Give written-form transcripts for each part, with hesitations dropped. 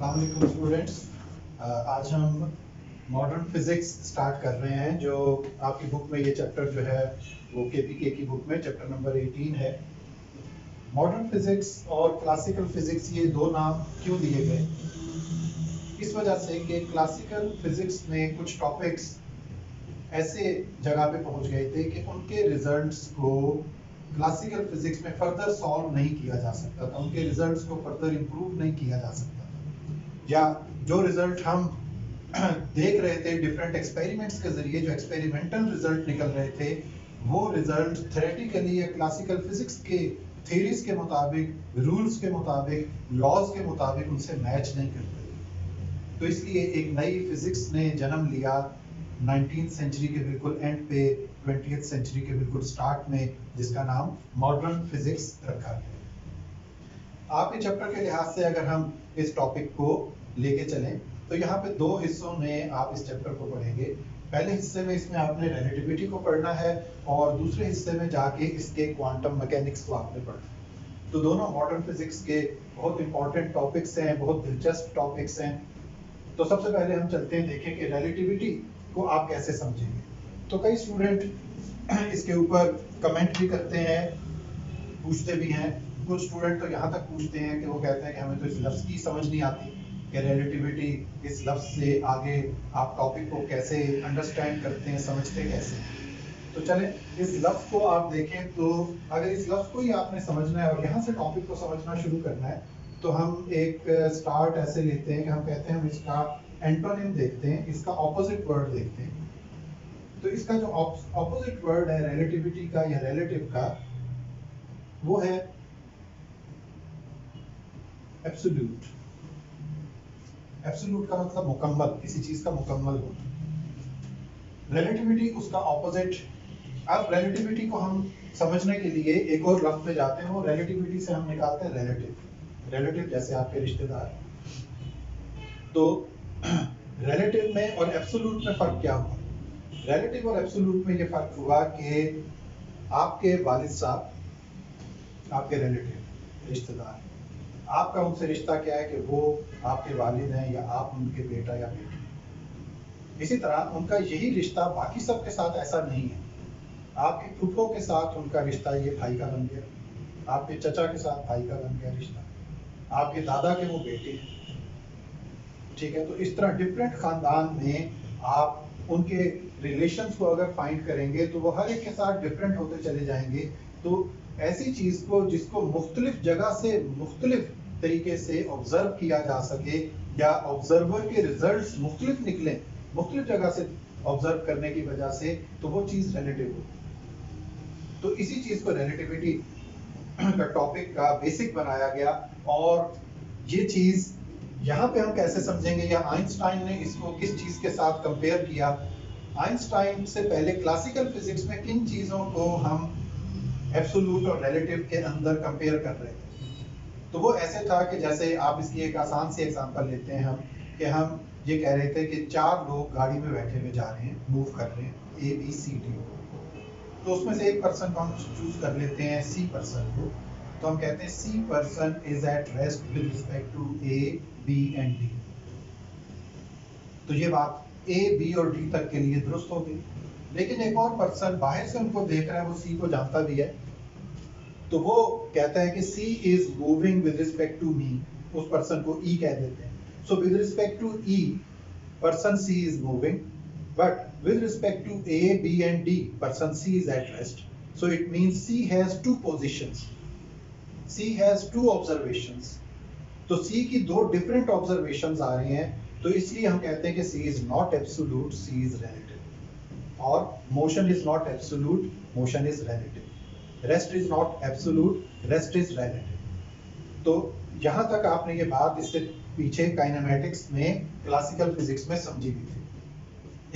अस्सलाम वालेकुम स्टूडेंट्स। आज हम मॉडर्न फिजिक्स स्टार्ट कर रहे हैं। जो आपकी बुक में ये चैप्टर जो है वो केपीके की बुक में चैप्टर नंबर 18 है। मॉडर्न फिजिक्स और क्लासिकल फिजिक्स ये दो नाम क्यों दिए गए? इस वजह से कि क्लासिकल फिजिक्स में कुछ टॉपिक्स ऐसे जगह पे पहुंच गए थे कि उनके रिजल्ट्स को क्लासिकल फिजिक्स में फर्दर सॉल्व नहीं किया जा सकता था, उनके रिजल्ट्स को फर्दर इंप्रूव नहीं किया जा सकता था, या जो रिजल्ट हम देख रहे थे डिफरेंट एक्सपेरिमेंट्स के जरिए, जो एक्सपेरिमेंटल रिजल्ट निकल रहे थे, वो रिजल्ट थ्योरेटिकली या क्लासिकल फिजिक्स के थ्योरीज के मुताबिक, रूल्स के मुताबिक, लॉज के मुताबिक उनसे मैच नहीं करते। तो इसलिए एक नई फिजिक्स ने जन्म लिया 19th सेंचुरी के बिल्कुल एंड पे, 20th सेंचुरी के बिल्कुल स्टार्ट में, जिसका नाम मॉडर्न फिजिक्स रखा गया। आपके चैप्टर के लिहाज से अगर हम इस टॉपिक को लेके चलें तो यहाँ पे दो हिस्सों में आप इस चैप्टर को पढ़ेंगे। पहले हिस्से में इसमें आपने रिलेटिविटी को पढ़ना है और दूसरे हिस्से में जाके इसके क्वांटम मैकेनिक्स को आपने पढ़ना है। तो दोनों मॉडर्न फिजिक्स के बहुत इंपॉर्टेंट टॉपिक्स हैं, बहुत दिलचस्प टॉपिक्स हैं। तो सबसे पहले हम चलते हैं, देखें कि रिलेटिविटी को आप कैसे समझेंगे। तो कई स्टूडेंट इसके ऊपर कमेंट भी करते हैं, पूछते भी हैं। कुछ स्टूडेंट तो यहाँ तक पूछते हैं कि वो कहते हैं कि हमें तो इस लफ्ज़ की समझ नहीं आती कि रिलेटिविटी, इस लफ्ज़ से आगे आप टॉपिक को कैसे अंडरस्टैंड करते हैं, समझते कैसे। तो चलें इस लफ्ज़ को आप देखें। तो अगर इस लफ्ज़ को ही आपने समझना है और यहाँ से टॉपिक को समझना शुरू करना है, तो हम एक स्टार्ट ऐसे लेते हैं कि हम कहते हैं हम इसका एंटोनिम देखते हैं, इसका ऑपोजिट वर्ड देखते हैं। तो इसका जो ऑपोजिट वर्ड है रिलेटिविटी का या रिलेटिव का, वो है एब्सोल्यूट। एब्सोल्यूट का मतलब मुकम्मल, किसी चीज का मुकम्मल होना। रिलेटिविटी उसका ऑपोजिट। अब रिलेटिविटी को हम समझने के लिए एक और लफ्ज पे जाते हैं, वो रिलेटिविटी से हम निकालते हैं रिलेटिव। रिलेटिव जैसे आपके रिश्तेदार। तो रिलेटिव में और एब्सोल्यूट में फर्क क्या हुआ? रिलेटिव और एब्सोल्यूट में ये फर्क हुआ कि आपके वालिद साहब, आपके रिलेटिव, रिश्तेदार, आपका उनसे रिश्ता क्या है कि वो आपके वालिद हैं या आप उनके बेटा या बेटी। इसी तरह उनका यही रिश्ता बाकी सबके साथ ऐसा नहीं है। आपके फूफो के साथ उनका रिश्ता ये भाई का बन गया, आपके चचा के साथ भाई का बन गया रिश्ता, आपके दादा के वो बेटे हैं। ठीक है, तो इस तरह डिफरेंट खानदान में आप उनके रिलेशंस को अगर फाइंड करेंगे तो वो हर एक के साथ डिफरेंट होते चले जाएंगे। तो ऐसी चीज को जिसको मुख्तलिफ जगह से मुख्तलिफ तरीके से ऑब्जर्व किया जा सके, या ऑब्जर्वर के रिजल्ट्स मुख्तलिफ निकले मुख्तलिफ जगह से ऑब्जर्व करने की वजह से, तो वो चीज रिलेटिव होती। तो इसी चीज को रिलेटिविटी का टॉपिक का बेसिक बनाया गया। और ये चीज यहाँ पे हम कैसे समझेंगे, या आइंस्टाइन ने इसको किस चीज के साथ कंपेयर किया। आइंस्टाइन से पहले क्लासिकल फिजिक्स में किन चीजों को हम एब्सोल्यूट और रिलेटिव के अंदर कंपेयर कर रहे थे? तो वो ऐसे था कि जैसे आप इसकी एक आसान सी एग्जांपल लेते हैं हम, कि हम ये कह रहे थे कि 4 लोग गाड़ी में बैठे हुए जा रहे हैं, मूव कर रहे हैं, ABCD। तो उसमें से एक पर्सन को हम चूज कर लेते हैं, C पर्सन को। तो हम कहते हैं C person is at rest with respect to A, B and D। तो ये बात A, B और D तक के लिए दुरुस्त हो गई। लेकिन एक और पर्सन बाहर से उनको देख रहा है, वो C को जानता भी है, तो वो कहता है कि C is moving with respect to me. उस पर्सन को E कह देते हैं। So with respect to E, person C is moving, but with respect to A, B and D, person C is at rest. So it means C has two positions. C has two observations. तो C की दो different observations आ रही हैं, तो इसलिए हम कहते हैं कि C is not absolute, C is relative. और motion is not absolute, motion is relative. Rest is not absolute, rest is relative. तो यहाँ तक आपने ये बात इससे पीछे काइनेमेटिक्स में, क्लासिकल फिजिक्स में समझी भी थी।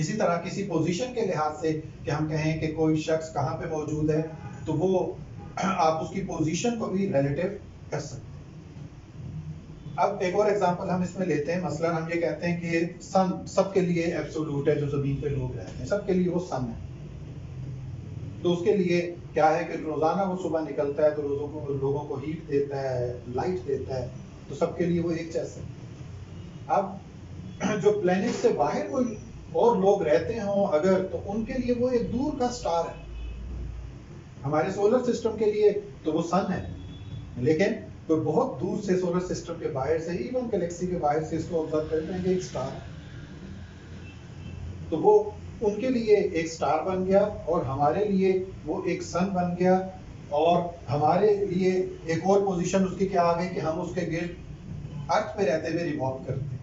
इसी तरह किसी पोजीशन के लिहाज से कि हम कहें कि कोई शख्स कहाँ पे मौजूद है, तो वो आप उसकी पोजीशन को भी रिलेटिव कर सकते हैं। अब एक और एग्जांपल हम इसमें लेते हैं। मसलन हम ये कहते हैं कि सन सबके लिए एब्सोल्यूट है, जो जमीन पे लोग रहते हैं सबके लिए वो सन है। तो उसके लिए क्या है कि रोजाना वो सुबह निकलता है तो लोगों को हीट देता है, लाइट देता है, तो सबके लिए वो एक जैसा है। अब जो प्लेनेट से बाहर कोई और लोग रहते हों अगर, तो उनके लिए वो एक दूर का स्टार है। हमारे सोलर सिस्टम के लिए तो वो सन है, लेकिन तो बहुत दूर से सोलर सिस्टम के बाहर से, इवन गैलेक्सी के बाहर से इसको ऑब्जर्व कर रहे हैं एक स्टार है। तो वो उनके लिए एक स्टार बन गया और हमारे लिए वो एक सन बन गया, और हमारे लिए एक और पोजीशन उसकी क्या आ गई कि हम उसके गिर्द अर्थ पे रहते हुए रिवॉल्व करते हैं।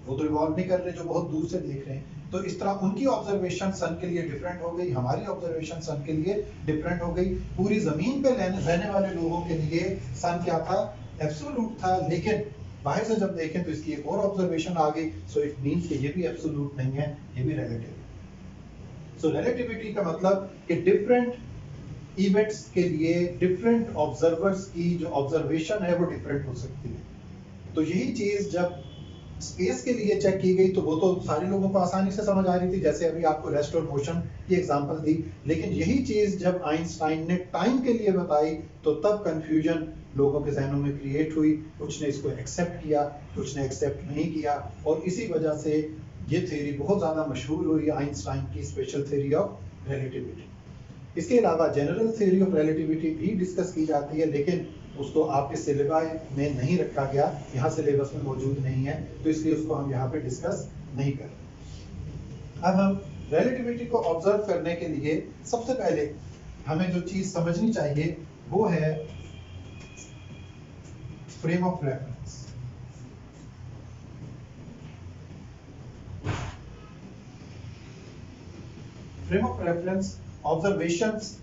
वो तो रिवॉल्व नहीं कर रहे, जो बहुत दूर से देख रहे हैं। तो इस तरह उनकी ऑब्जर्वेशन सन के लिए डिफरेंट हो गई, हमारी ऑब्जर्वेशन सन के लिए डिफरेंट हो गई। पूरी जमीन पे रहने वाले लोगों के लिए सन क्या था? एब्सोल्यूट था, लेकिन बाहर से जब देखें तो इसकी एक और ऑब्जर्वेशन आ गई। सो इट मींस कि ये भी एब्सोल्यूट नहीं है, ये भी रिलेटिव। सो रिलेटिविटी का मतलब कि डिफरेंट इवेंट्स के लिए डिफरेंट ऑब्जर्वर्स की जो ऑब्जर्वेशन है वो डिफरेंट हो सकती है। तो यही चीज जब स्पेस के लिए चेक की गई तो वो तो सारे लोगों को आसानी से समझ आ रही थी, जैसे अभी आपको रेस्ट और मोशन की एग्जांपल दी। लेकिन यही चीज जब आइंस्टाइन ने टाइम के लिए बताई तो तब कंफ्यूजन लोगों के जहनों में क्रिएट हुई। कुछ ने इसको एक्सेप्ट किया, कुछ ने एक्सेप्ट नहीं किया, और इसी वजह से ये थ्योरी बहुत ज्यादा मशहूर हुई, आइंस्टाइन की स्पेशल थ्योरी ऑफ रिलेटिविटी। इसके अलावा जनरल थ्योरी ऑफ रिलेटिविटी भी डिस्कस की जाती है, लेकिन उसको आपके सिलेबस में नहीं रखा गया, यहाँ सिलेबस में मौजूद नहीं है, तो इसलिए उसको हम यहाँ पे डिस्कस नहीं कर रहे। अब हम रिलेटिविटी को ऑब्जर्व करने के लिए सबसे पहले हमें जो चीज समझनी चाहिए वो है frame of reference. Frame of reference observations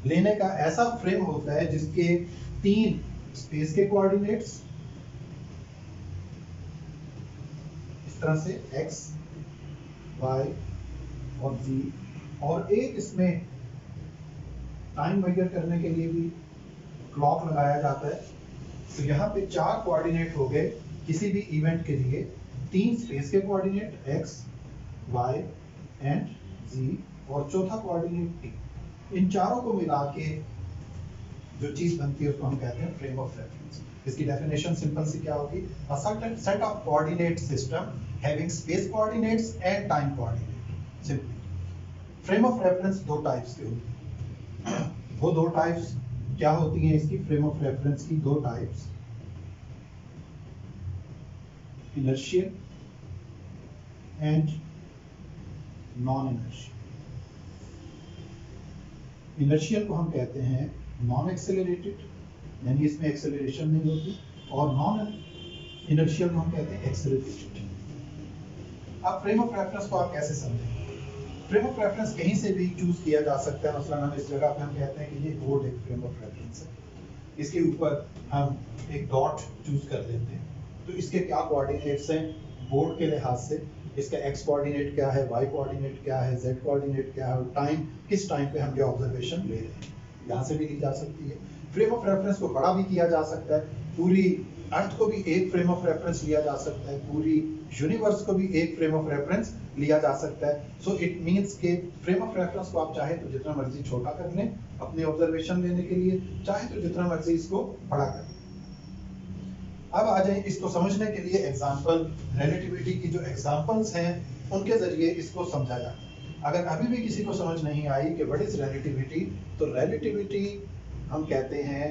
लेने का ऐसा फ्रेम होता है जिसके 3 स्पेस के कोऑर्डिनेट्स इस तरह से x, y और z, और एक इसमें टाइम मेजर करने के लिए भी क्लॉक लगाया जाता है। तो यहाँ पे 4 कोऑर्डिनेट हो गए किसी भी इवेंट के लिए, 3 स्पेस के coordinate x, y and z, और चौथा कोऑर्डिनेट t। इन चारों को मिला के जो चीज बनती है उसको हम कहते हैं फ्रेम ऑफ रेफरेंस। इसकी डेफिनेशन सिंपल सी क्या होगी? A certain set of coordinate system having space coordinates and time coordinate. Simple frame of reference 2 types के होती हैं। वो 2 टाइप्स क्या होती हैं इसकी? फ्रेम ऑफ रेफरेंस की 2 types, inertial and non inertial. Inertial को हम कहते हैं नॉन एक्सेलरेटेड, यानी इसमें एक्सेलरेशन नहीं होती, और नॉन इनर्शियल को हम कहते हैं एक्सेलरेटेड। अब फ्रेम ऑफ रेफरेंस को आप कैसे समझेंगे? फ्रेम ऑफ रेफरेंस कहीं से भी चूज किया जा सकता है। मसलन हम इस जगह पे हम कहते हैं कि ये बोर्ड एक फ्रेम ऑफ रेफरेंस है, इसके ऊपर हम एक डॉट चूज कर लेते हैं। तो इसके क्या कोऑर्डिनेट्स हैं बोर्ड के लिहाज से? इसका x कोऑर्डिनेट क्या है, y कोऑर्डिनेट क्या है, z कोऑर्डिनेट क्या है, और टाइम, किस टाइम पे हम ये ऑब्जर्वेशन ले रहे हैं, यहाँ से भी ली जा सकती है। फ्रेम ऑफ रेफरेंस को बड़ा भी किया जा सकता है, पूरी अर्थ को भी एक फ्रेम ऑफ रेफरेंस लिया जा सकता है, पूरी यूनिवर्स को भी एक फ्रेम ऑफ रेफरेंस लिया जा सकता है। सो इट मींस के फ्रेम ऑफ रेफरेंस को आप चाहे तो जितना मर्जी छोटा कर लें अपने ऑब्जर्वेशन लेने के लिए, चाहे तो जितना मर्जी इसको बड़ा कर लें। अब आ जाए इसको समझने के लिए एग्जाम्पल, रिलेटिविटी की जो एग्जाम्पल्स हैं उनके जरिए इसको समझा जाता है। अगर अभी भी किसी को समझ नहीं आई कि व्हाट इज रिलेटिविटी, तो रिलेटिविटी हम कहते हैं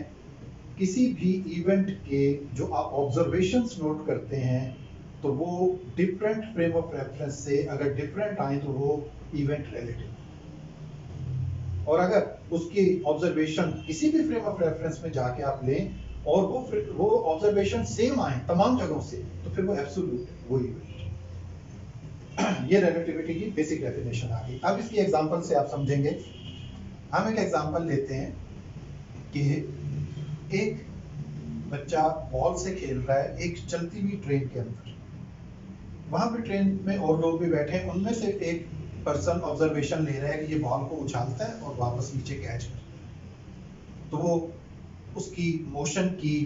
किसी भी इवेंट के जो आप ऑब्जर्वेशंस नोट करते हैं तो वो डिफरेंट फ्रेम ऑफ रेफरेंस से अगर डिफरेंट आए तो वो इवेंट रिलेटिव, और अगर उसकी ऑब्जर्वेशन किसी भी फ्रेम ऑफ रेफरेंस में जाके आप लें और वो ऑब्जर्वेशन सेम आए तमाम जगहों से, तो फिर वो एब्सोल्यूट है, वो इवेंट। ये रिलेटिविटी की बेसिक डेफिनेशन आ गई। अब इसकी एग्जांपल से आप समझेंगे। हम एक एग्जांपल लेते हैं कि एक बच्चा बॉल से खेल रहा है एक चलती हुई ट्रेन के अंदर। वहां पे ट्रेन में और लोग भी बैठे हैं, उनमें से एक पर्सन ऑब्जर्वेशन ले रहा है कि ये बॉल को उछालता है और वापस नीचे कैच करता है। तो वो उसकी मोशन की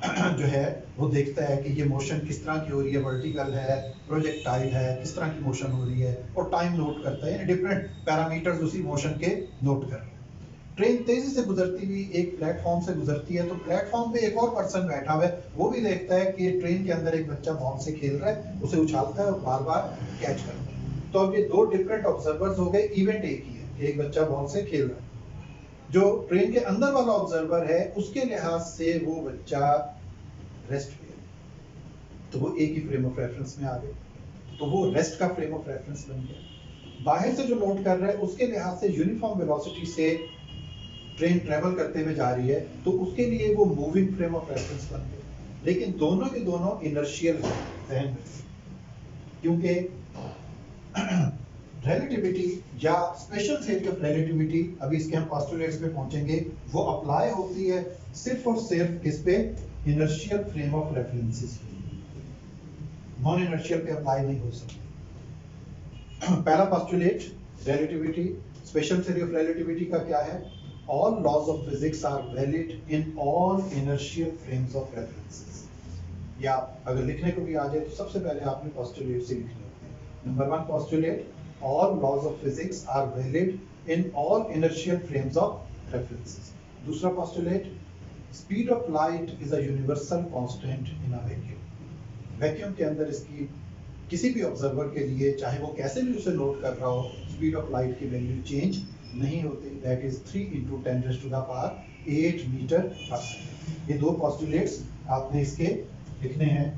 जो है वो देखता है कि ये मोशन किस तरह की हो रही है, वर्टिकल है, प्रोजेक्टाइल है, किस तरह की मोशन हो रही है, और टाइम नोट करता है, यानी डिफरेंट पैरामीटर्स उसी मोशन के नोट कर रहे हैं। ट्रेन तेजी से गुजरती हुई एक प्लेटफॉर्म से गुजरती है, तो प्लेटफॉर्म पे एक और पर्सन बैठा हुआ है, वो भी देखता है कि ट्रेन के अंदर एक बच्चा बॉल से खेल रहा है, उसे उछालता है और बार बार कैच करता है। तो अब ये दो डिफरेंट ऑब्जर्वर्स हो गए, इवेंट एक ही है, एक बच्चा बॉल से खेल रहा है। जो ट्रेन के अंदर वाला ऑब्जर्वर है, उसके लिहाज से वो बच्चा रेस्ट पे है, तो वो एक ही फ्रेम ऑफ रेफरेंस में आ गए, तो वो रेस्ट का फ्रेम ऑफ रेफरेंस बन गया। बाहर से जो नोट कर रहा है, उसके लिहाज से यूनिफॉर्म वेलोसिटी से ट्रेन ट्रेवल करते हुए जा रही है, तो उसके लिए वो मूविंग फ्रेम ऑफ रेफरेंस बन गया। लेकिन दोनों के दोनों इनर्शियल है ध्यान में, क्योंकि रिलेटिविटी या स्पेशल थ्योरी ऑफ रिलेटिविटी, अभी इसके हम पोस्टुलेट्स पे पहुंचेंगे, वो अप्लाई होती है सिर्फ और सिर्फ किस पे, इनर्शियल फ्रेम ऑफ रेफरेंसेस पे, नॉन इनर्शियल पे अप्लाई नहीं हो सकती। पहला postulate relativity, special theory of relativity का क्या है, all laws of physics are valid in all inertial frames of references। या अगर लिखने को भी आ जाए तो सबसे पहले आपने पोस्टुलेट से लिखना है। Number 1 postulate, all laws of physics are valid in all inertial frames of references। दूसरा postulate, speed of light is a universal constant in a vacuum। Vacuum के अंदर इसकी किसी भी ऑब्जर्वर के लिए, चाहे वो कैसे भी उसे नोट कर रहा हो, स्पीड ऑफ लाइट की वैल्यू चेंज नहीं होती। दैट इज 3 × 10⁸ मीटर पर सेकंड। ये दो पोस्टुलेट्स आपने इसके लिखने हैं।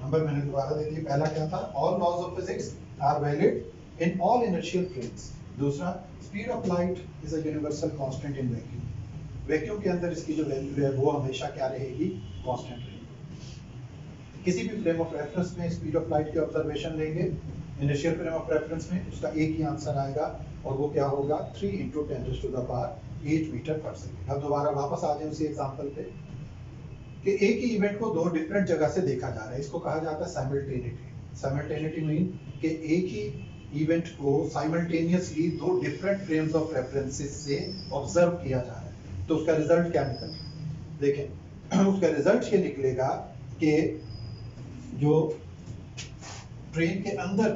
नंबर मैंने दोबारा दे दिए, पहला क्या था, all laws of physics are valid in all inertial frames. दूसरा, speed of light is a universal constant in vacuum. Vacuum के अंदर इसकी जो वैल्यू है वो हमेशा क्या रहेगी, कांस्टेंट रहेगी। किसी भी फ्रेम ऑफ रेफरेंस में स्पीड ऑफ लाइट के ऑब्जर्वेशन लेंगे, इनिशियल फ्रेम ऑफ रेफरेंस में उसका एक ही आंसर आएगा, और वो क्या होगा, 3 × 10⁸ मीटर पर सेकंड। अब दोबारा वापस आ जाए उसी एग्जांपल पे, कि एक ही इवेंट को दो डिफरेंट जगह से देखा जा रहा है, इसको कहा जाता है साइमल्टेनिटी। साइमल्टेनिटी मीन कि एक ही इवेंट को साइमल्टेनियसली दो डिफरेंट फ्रेम्स ऑफ रेफरेंसेस से ऑब्जर्व किया जा रहा है। तो उसका रिजल्ट क्या निकलेगा, देखें उसका रिजल्ट ये निकलेगा कि जो ट्रेन के अंदर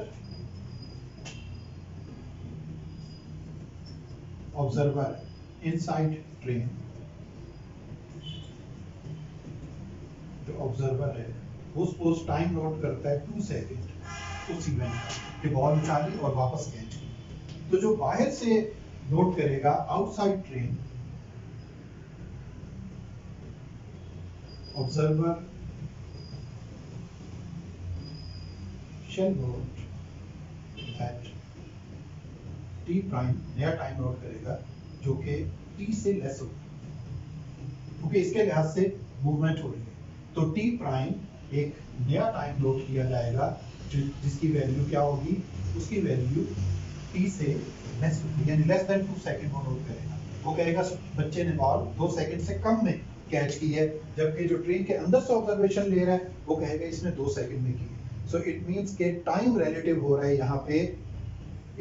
ऑब्जर्वर इनसाइड ट्रेन, जो ऑब्जर्वर है वो सपोज टाइम नोट करता है 2 सेकंड उस इवेंट का, कि बॉल उछाली और वापस कैच की। तो जो बाहर से नोट करेगा outside train, observer shall note that t prime नया टाइम नोट करेगा जो कि t से लेस होगा, क्योंकि इसके लिहाज से मूवमेंट हो रही है। तो t प्राइम एक नया टाइम नोट किया जाएगा जिसकी वैल्यू क्या होगी, उसकी वैल्यू t से लेस होगी, यानी लेस देन 2 सेकंड वो नोट करेगा। वो कहेगा बच्चे ने बॉल 2 सेकंड से कम में कैच की है, जबकि जो ट्रेन के अंदर से ऑब्जर्वेशन ले रहा है वो कहेगा इसने 2 सेकंड में की है। सो इट मींस के टाइम रिलेटिव हो रहा है यहाँ पे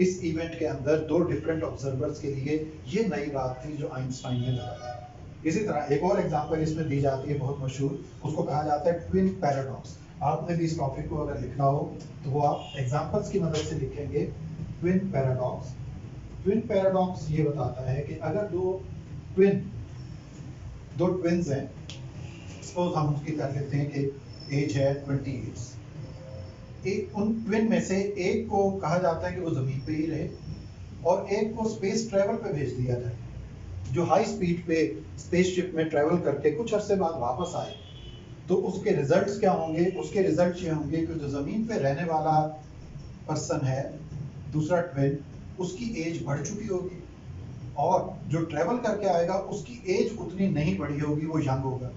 इस इवेंट के अंदर दो डिफरेंट ऑब्जर्वर्स के लिए। ये नई बात थी जो आइंस्टाइन ने लगाई। इसी तरह एक और एग्जांपल इसमें दी जाती है बहुत मशहूर, उसको कहा जाता है ट्विन पैराडॉक्स। आपने भी इस टॉपिक को अगर लिखना हो तो वो आप एग्जांपल्स की मदद से लिखेंगे। ट्विन पैराडॉक्स, ट्विन पैराडॉक्स ये बताता है कि अगर दो ट्विन्स हैं, सपोज हम उसकी कर लेते हैं कि एज है 20 इयर्स, एक उन ट्विन में से एक को कहा जाता है कि वो जमीन पे ही रहे और एक को स्पेस ट्रेवल पे भेज दिया जाए, जो हाई स्पीड पे स्पेसशिप में ट्रेवल करके कुछ अरसे बाद वापस आए। तो उसके रिजल्ट्स क्या होंगे, उसके रिजल्ट ये होंगे कि जो जमीन पे रहने वाला पर्सन है, दूसरा ट्विन, उसकी एज बढ़ चुकी होगी और जो ट्रेवल करके आएगा उसकी एज उतनी नहीं बढ़ी होगी, वो यंग होगा,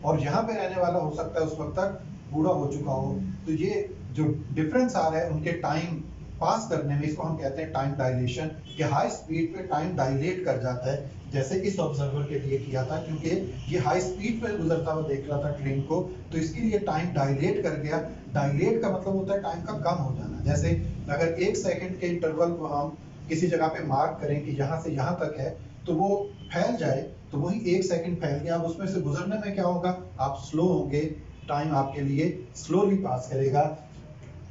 और यहाँ पे रहने वाला हो सकता है उस वक्त तक बूढ़ा हो चुका हो। तो ये जो डिफरेंस आ रहा है उनके टाइम पास करने में, इसको हम कहते हैं टाइम डायलेशन, कि हाई स्पीड पे टाइम डायलेट कर जाता है, जैसे इस ऑब्जर्वर के लिए किया था, क्योंकि ये हाई स्पीड पे गुजरता हुआ देख रहा था ट्रेन को, तो इसके लिए टाइम डायलेट कर गया। डायलेट का मतलब होता है टाइम का कम हो जाना। जैसे अगर 1 सेकंड के इंटरवल को हम किसी जगह पे मार्क करें कि यहाँ से यहाँ तक है, तो वो फैल जाए, तो वही 1 सेकंड फैल गया। अब उसमें से गुजरने में क्या होगा, आप स्लो होंगे, टाइम आपके लिए स्लोली पास करेगा।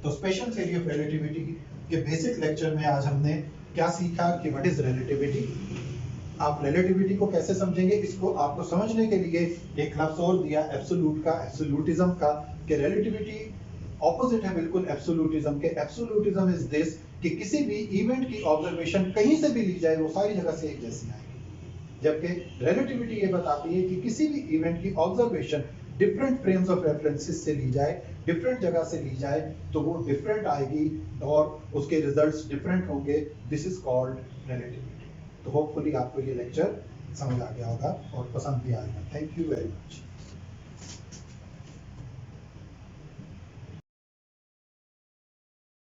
तो स्पेशल थ्योरी ऑफ रिलेटिविटी के बेसिक लेक्चर में आज हमने क्या सीखा कि व्हाट इज रिलेटिविटी। आप रिलेटिविटी को कैसे समझेंगे, इसको आपको समझने के लिए एक लफ्ज और दिया एब्सोल्यूट का, एब्सोल्यूटिज्म का, कि रिलेटिविटी ऑपोजिट है बिल्कुल एब्सोल्यूटिज्म के। एब्सोल्यूटिज्म इज दिस कि किसी भी इवेंट की ऑब्जर्वेशन कहीं से भी ली जाए वो सारी जगह से एक जैसी आएगी, जबकि रिलेटिविटी ये बताती है कि किसी भी इवेंट की observation different frames of references से ली जाए, डिफरेंट जगह से ली जाए, तो वो डिफरेंट आएगी और उसके रिजल्ट्स डिफरेंट होंगे। This is called relativity. तो होपफुली आपको ये लेक्चर समझ आ गया होगा और पसंद भी आएगा। Thank you very much.